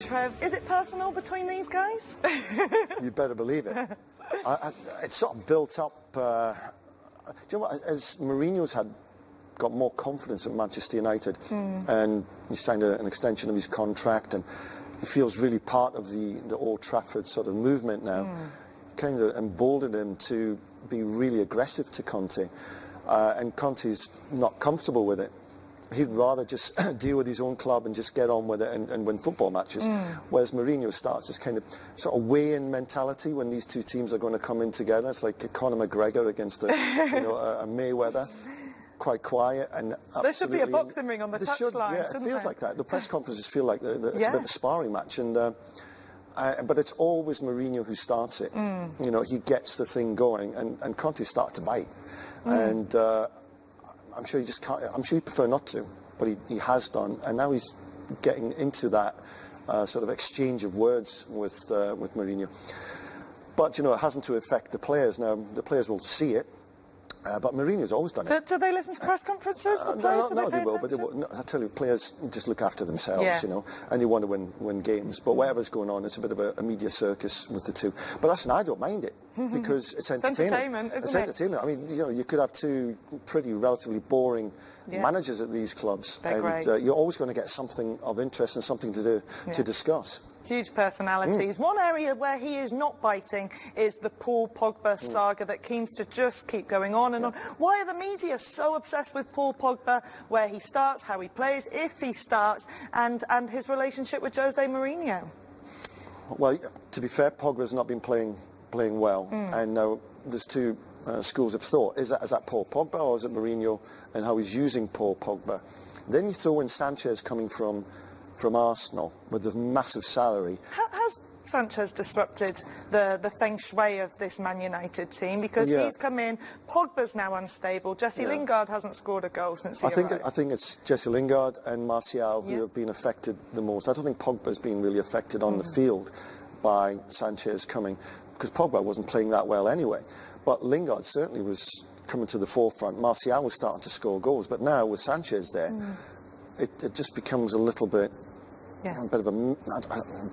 Trev, is it personal between these guys? You better believe it. It's sort of built up. Do you know what? As Mourinho's got more confidence at Manchester United, and he signed an extension of his contract, and he feels really part of the Old Trafford sort of movement now. Kind of emboldened him to be really aggressive to Conte, and Conte's not comfortable with it. He'd rather just deal with his own club and just get on with it and win football matches. Whereas Mourinho starts this kind of sort of weigh-in mentality when these two teams are going to come in together. It's like Conor McGregor against a Mayweather. Quite quiet and there should be a boxing ring on the touchline. Yeah, it feels like that. The press conferences feel like it's a bit of a sparring match, and but it's always Mourinho who starts it. You know, he gets the thing going, and Conte started to bite, and I'm sure he just can't. I'm sure he'd prefer not to, but he has done, and now he's getting into that sort of exchange of words with Mourinho. But you know, it hasn't to affect the players. Now the players will see it. But Mourinho's always done it. Do they listen to press conferences? No, they will. But I tell you, players just look after themselves, you know, and they want to win games. But whatever's going on, it's a bit of a media circus with the two. But listen, I don't mind it because it's entertainment. It's entertainment. I mean, you know, you could have two pretty relatively boring managers at these clubs, and you're always going to get something of interest and something to discuss. Huge personalities. One area where he is not biting is the Paul Pogba saga that seems to just keep going on and on. Why are the media so obsessed with Paul Pogba, where he starts, how he plays, if he starts, and his relationship with Jose Mourinho? Well, to be fair, Pogba's not been playing well, and now there's two schools of thought. Is that Paul Pogba, or is it Mourinho and how he's using Paul Pogba? Then you throw in Sanchez coming from Arsenal with a massive salary. Has Sanchez disrupted the feng shui of this Man United team? Because he's come in, Pogba's now unstable, Jesse Lingard hasn't scored a goal since he arrived. I think it's Jesse Lingard and Martial who have been affected the most. I don't think Pogba's been really affected on the field by Sanchez coming, because Pogba wasn't playing that well anyway. But Lingard certainly was coming to the forefront. Martial was starting to score goals, but now with Sanchez there, it just becomes a little bit... a bit messy.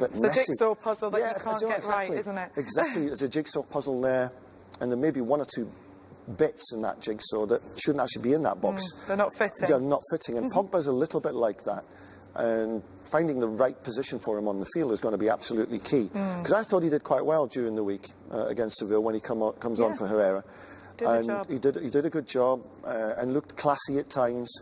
It's a jigsaw puzzle that you can't get right, isn't it? Exactly. There's a jigsaw puzzle there, and there may be one or two bits in that jigsaw that shouldn't actually be in that box. They're not fitting. They're not fitting, and Pogba's a little bit like that. And finding the right position for him on the field is going to be absolutely key. Because I thought he did quite well during the week against Seville when he comes on for Herrera. He did a good job and looked classy at times.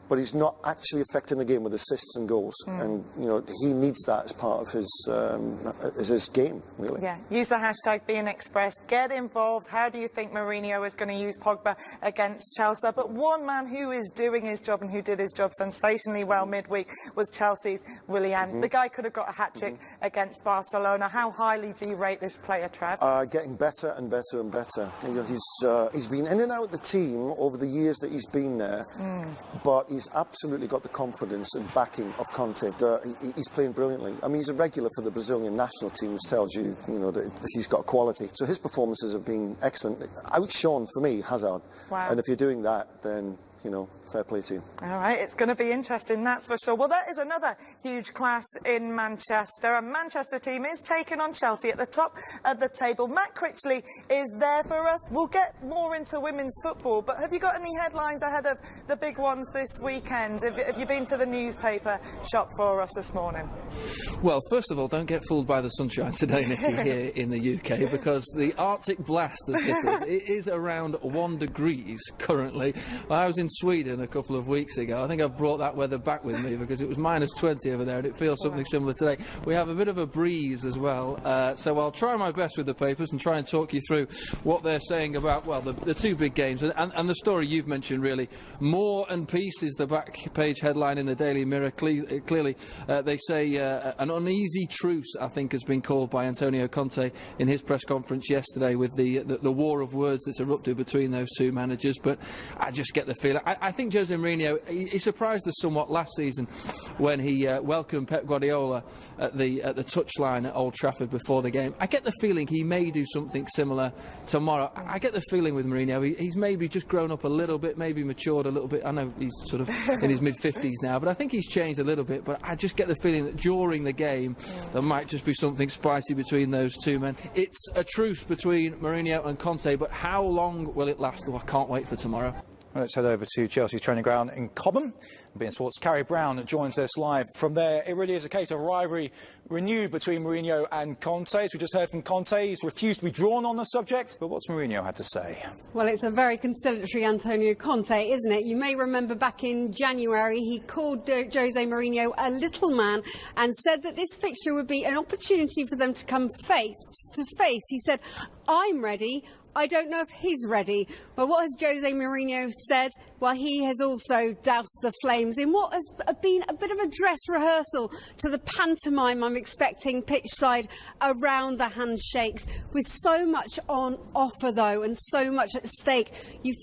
But he's not actually affecting the game with assists and goals, and you know he needs that as part of his game, really. Yeah, use the hashtag Being Expressed. Get involved. How do you think Mourinho is going to use Pogba against Chelsea? But one man who is doing his job and who did his job sensationally well midweek was Chelsea's Willian. The guy could have got a hat-trick against Barcelona. How highly do you rate this player, Trav? Getting better and better and better. You know, he's been in and out of the team over the years that he's been there, but he's absolutely got the confidence and backing of Conte. He's playing brilliantly. I mean, he's a regular for the Brazilian national team, which tells you, you know, that he's got quality. So his performances have been excellent. Outshone, for me, Hazard. Wow. And if you're doing that, then, you know, fair play to you. All right, it's going to be interesting, that's for sure. Well, that is another huge clash in Manchester. A Manchester team is taking on Chelsea at the top of the table. Matt Critchley is there for us. We'll get more into women's football, but have you got any headlines ahead of the big ones this weekend? Have you been to the newspaper shop for us this morning? Well, first of all, don't get fooled by the sunshine today, Nikki, here in the UK, because the Arctic blast has hit us. It is around 1 degree currently. I was in Sweden a couple of weeks ago. I think I've brought that weather back with me because it was -20 over there, and it feels something similar today. We have a bit of a breeze as well, so I'll try my best with the papers and try and talk you through what they're saying about, well, the two big games and the story you've mentioned, really. War and Peace is the back page headline in the Daily Mirror. Clearly, they say an uneasy truce, I think, has been called by Antonio Conte in his press conference yesterday with the war of words that's erupted between those two managers. But I just get the feeling, I think Jose Mourinho, he surprised us somewhat last season when he welcomed Pep Guardiola at the touchline at Old Trafford before the game. I get the feeling he may do something similar tomorrow. I get the feeling with Mourinho, he's maybe just grown up a little bit, maybe matured a little bit. I know he's sort of in his mid-50s now, but I think he's changed a little bit. But I just get the feeling that during the game, there might just be something spicy between those two men. It's a truce between Mourinho and Conte, but how long will it last? Oh, I can't wait for tomorrow. Let's head over to Chelsea's training ground in Cobham. beIN Sports' Carrie Brown joins us live from there. It really is a case of rivalry renewed between Mourinho and Conte. As we just heard from Conte, he's refused to be drawn on the subject. But what's Mourinho had to say? Well, it's a very conciliatory Antonio Conte, isn't it? You may remember back in January, he called Jose Mourinho a little man and said that this fixture would be an opportunity for them to come face to face. He said, "I'm ready. I don't know if he's ready." But what has Jose Mourinho said? Well, he has also doused the flames in what has been a bit of a dress rehearsal to the pantomime I'm expecting pitchside around the handshakes. With so much on offer, though, and so much at stake, you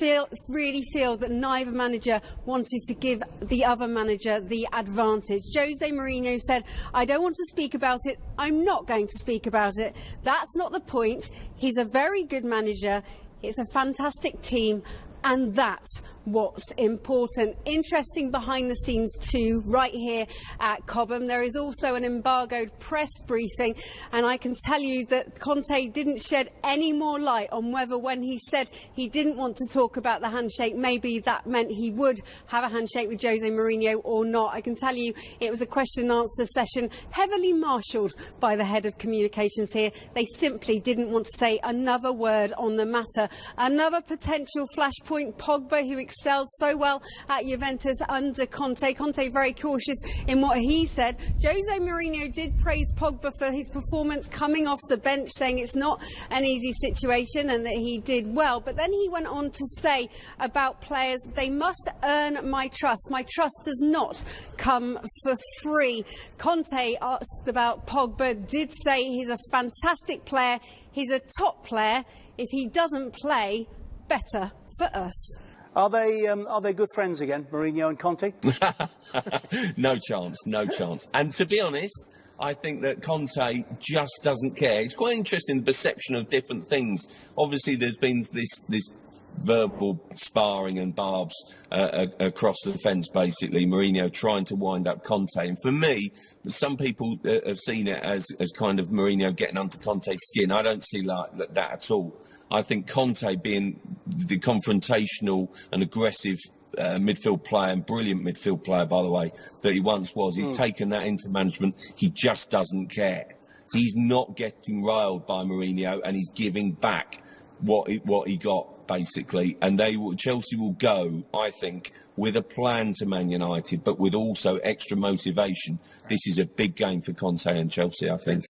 really feel that neither manager wanted to give the other manager the advantage. Jose Mourinho said, "I don't want to speak about it. I'm not going to speak about it. That's not the point. He's a very good manager. It's a fantastic team, and that's what's important." Interesting behind the scenes too, right here at Cobham. There is also an embargoed press briefing, and I can tell you that Conte didn't shed any more light on whether, when he said he didn't want to talk about the handshake, maybe that meant he would have a handshake with Jose Mourinho or not. I can tell you it was a question and answer session heavily marshalled by the head of communications here. They simply didn't want to say another word on the matter. Another potential flashpoint, Pogba, who excelled so well at Juventus under Conte. Conte very cautious in what he said. Jose Mourinho did praise Pogba for his performance coming off the bench, saying it's not an easy situation and that he did well. But then he went on to say about players, "They must earn my trust. My trust does not come for free." Conte, asked about Pogba, did say he's a fantastic player. He's a top player. If he doesn't play, better for us. Are they good friends again, Mourinho and Conte? No chance, no chance. And to be honest, I think that Conte just doesn't care. It's quite interesting, the perception of different things. Obviously, there's been this verbal sparring and barbs across the fence, basically. Mourinho trying to wind up Conte. And for me, some people have seen it as kind of Mourinho getting under Conte's skin. I don't see that at all. I think Conte, being the confrontational and aggressive midfield player, and brilliant midfield player, by the way, that he once was, he's taken that into management. He just doesn't care. He's not getting riled by Mourinho, and he's giving back what he got, basically. And Chelsea will go, I think, with a plan to Man United, but with also extra motivation. This is a big game for Conte and Chelsea, I think.